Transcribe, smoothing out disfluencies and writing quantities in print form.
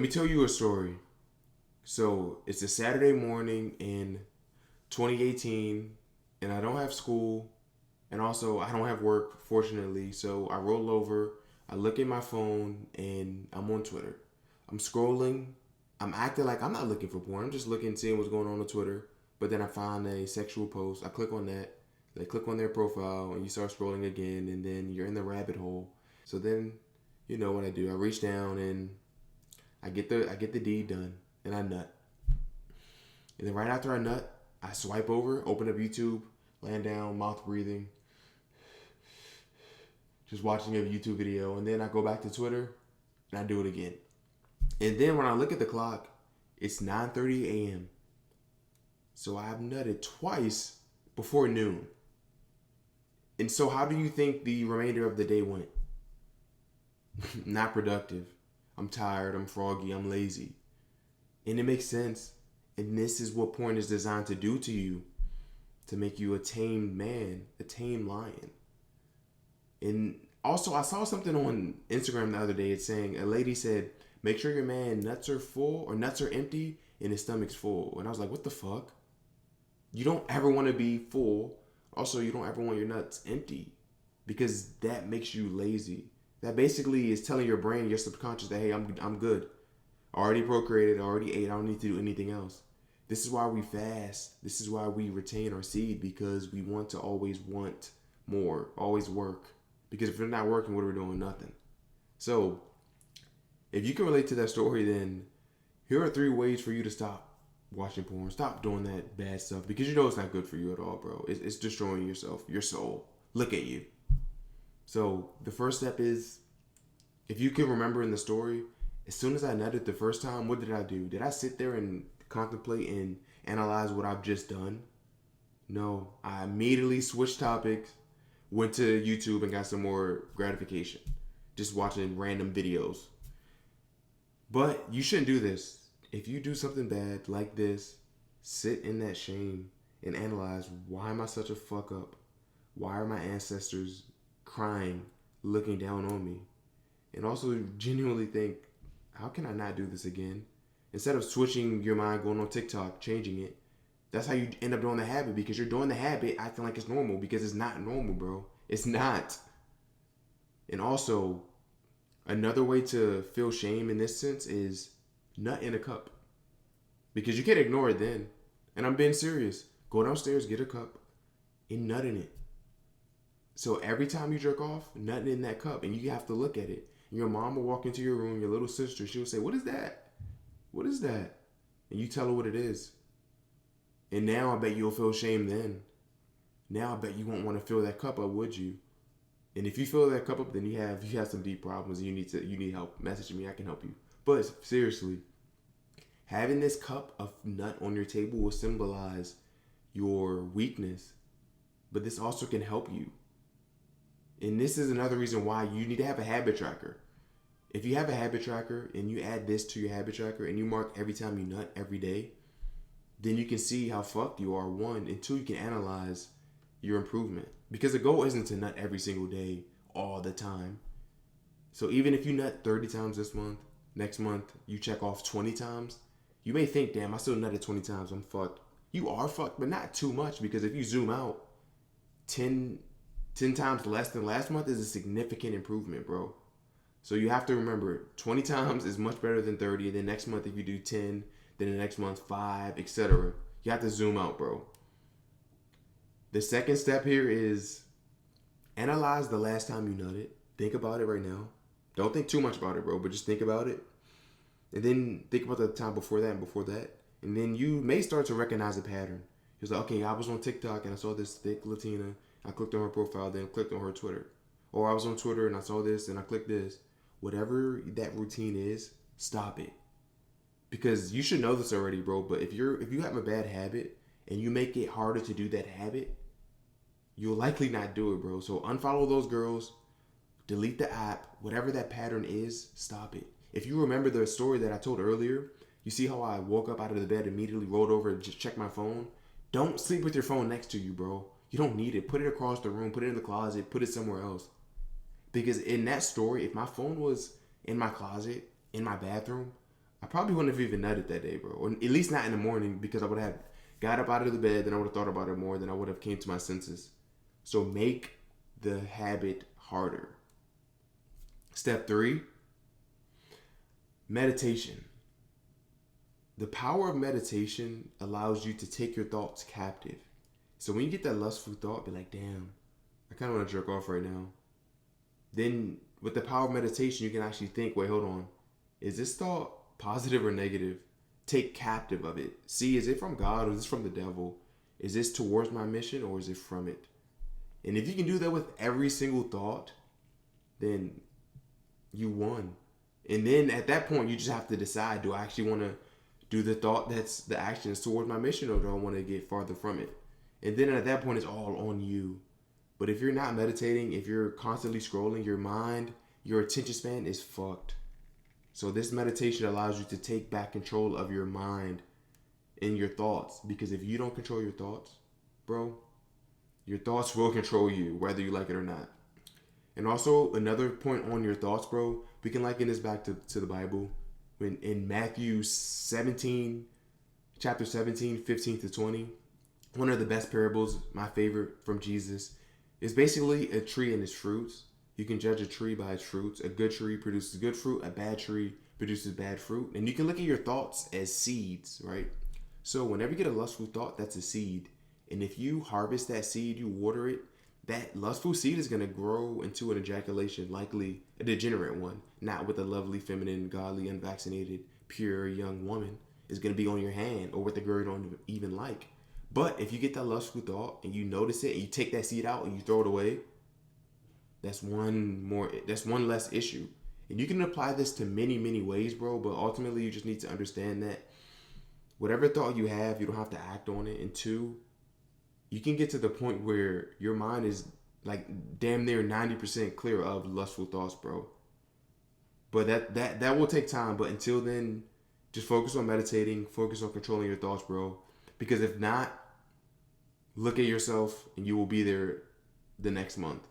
Let me tell you a story. So it's a Saturday morning in 2018, and I don't have school, and also I don't have work, fortunately. So I roll over, I look at my phone, and I'm on Twitter. I'm scrolling. I'm acting like I'm not looking for porn. I'm just looking, seeing what's going on Twitter. But then I find a sexual post. I click on that. They click on their profile, and you start scrolling again, and then you're in the rabbit hole. So then, you know what I do? I reach down and I get the deed done, and I nut. And then right after I nut, I swipe over, open up YouTube, laying down, mouth breathing, just watching a YouTube video, and then I go back to Twitter and I do it again. And then when I look at the clock, it's 9:30 a.m. So I've nutted twice before noon. And so how do you think the remainder of the day went? Not productive. I'm tired, I'm froggy, I'm lazy. And it makes sense. And this is what porn is designed to do to you, to make you a tamed man, a tamed lion. And also, I saw something on Instagram the other day. It's saying a lady said, make sure your man nuts are full or nuts are empty and his stomach's full. And I was like, what the fuck? You don't ever want to be full. Also, you don't ever want your nuts empty because that makes you lazy. That basically is telling your brain, your subconscious, that hey, I'm good. I already procreated, I already ate, I don't need to do anything else. This is why we fast. This is why we retain our seed, because we want to always want more, always work. Because if we're not working, what are we doing? Nothing. So, if you can relate to that story, then here are 3 ways for you to stop watching porn. Stop doing that bad stuff because you know it's not good for you at all, bro. It's destroying yourself, your soul. Look at you. So, the first step is, if you can remember in the story, as soon as I nutted the first time, what did I do? Did I sit there and contemplate and analyze what I've just done? No. I immediately switched topics, went to YouTube and got some more gratification. Just watching random videos. But you shouldn't do this. If you do something bad like this, sit in that shame and analyze, why am I such a fuck up? Why are my ancestors crying, looking down on me? And also genuinely think, how can I not do this again? Instead of switching your mind, going on TikTok, changing it, that's how you end up doing the habit, because you're doing the habit acting like it's normal, because it's not normal, bro. It's not. And also, another way to feel shame in this sense is nut in a cup. Because you can't ignore it then. And I'm being serious. Go downstairs, get a cup, and nut in it. So every time you jerk off, nut in that cup, and you have to look at it. Your mom will walk into your room, your little sister, she'll say, what is that? What is that? And you tell her what it is. And now I bet you'll feel shame then. Now I bet you won't want to fill that cup up, would you? And if you fill that cup up, then you have some deep problems and you need help. Message me, I can help you. But seriously, having this cup of nut on your table will symbolize your weakness. But this also can help you. And this is another reason why you need to have a habit tracker. If you have a habit tracker and you add this to your habit tracker and you mark every time you nut every day, then you can see how fucked you are, 1. And 2, you can analyze your improvement. Because the goal isn't to nut every single day, all the time. So even if you nut 30 times this month, next month you check off 20 times, you may think, damn, I still nutted 20 times, I'm fucked. You are fucked, but not too much, because if you zoom out, 10 times less than last month is a significant improvement, bro. So you have to remember, 20 times is much better than 30. And then next month, if you do 10, then the next month 5, etc. You have to zoom out, bro. The second step here is analyze the last time you nutted. Think about it right now. Don't think too much about it, bro, but just think about it. And then think about the time before that and before that. And then you may start to recognize a pattern. You're like, okay, I was on TikTok and I saw this thick Latina. I clicked on her profile, then clicked on her Twitter. Or I was on Twitter and I saw this and I clicked this. Whatever that routine is, stop it. Because you should know this already, bro. But if you have a bad habit and you make it harder to do that habit, you'll likely not do it, bro. So unfollow those girls, delete the app, whatever that pattern is, stop it. If you remember the story that I told earlier, you see how I woke up out of the bed, immediately rolled over and just checked my phone? Don't sleep with your phone next to you, bro. You don't need it. Put it across the room, put it in the closet, put it somewhere else. Because in that story, if my phone was in my closet, in my bathroom, I probably wouldn't have even nutted that day, bro. Or at least not in the morning, because I would have got up out of the bed, then I would have thought about it more, then I would have came to my senses. So make the habit harder. Step 3, meditation. The power of meditation allows you to take your thoughts captive. So when you get that lustful thought, be like, damn, I kind of want to jerk off right now. Then with the power of meditation, you can actually think, wait, hold on. Is this thought positive or negative? Take captive of it. See, is it from God or is this from the devil? Is this towards my mission or is it from it? And if you can do that with every single thought, then you won. And then at that point, you just have to decide, do I actually want to do the thought that's the action is towards my mission, or do I want to get farther from it? And then at that point, it's all on you. But if you're not meditating, if you're constantly scrolling, your mind, your attention span is fucked. So this meditation allows you to take back control of your mind and your thoughts. Because if you don't control your thoughts, bro, your thoughts will control you, whether you like it or not. And also, another point on your thoughts, bro, we can liken this back to the Bible. When in Matthew 17, chapter 17, 15 to 20, one of the best parables, my favorite from Jesus, is basically a tree and its fruits. You can judge a tree by its fruits. A good tree produces good fruit. A bad tree produces bad fruit. And you can look at your thoughts as seeds, right? So whenever you get a lustful thought, that's a seed. And if you harvest that seed, you water it, that lustful seed is going to grow into an ejaculation, likely a degenerate one, not with a lovely, feminine, godly, unvaccinated, pure young woman. Is going to be on your hand or with a girl you don't even like. But if you get that lustful thought and you notice it and you take that seed out and you throw it away, that's one less issue. And you can apply this to many, many ways, bro. But ultimately, you just need to understand that whatever thought you have, you don't have to act on it. And 2, you can get to the point where your mind is like damn near 90% clear of lustful thoughts, bro. But that will take time. But until then, just focus on meditating, focus on controlling your thoughts, bro. Because if not, look at yourself and you will be there the next month.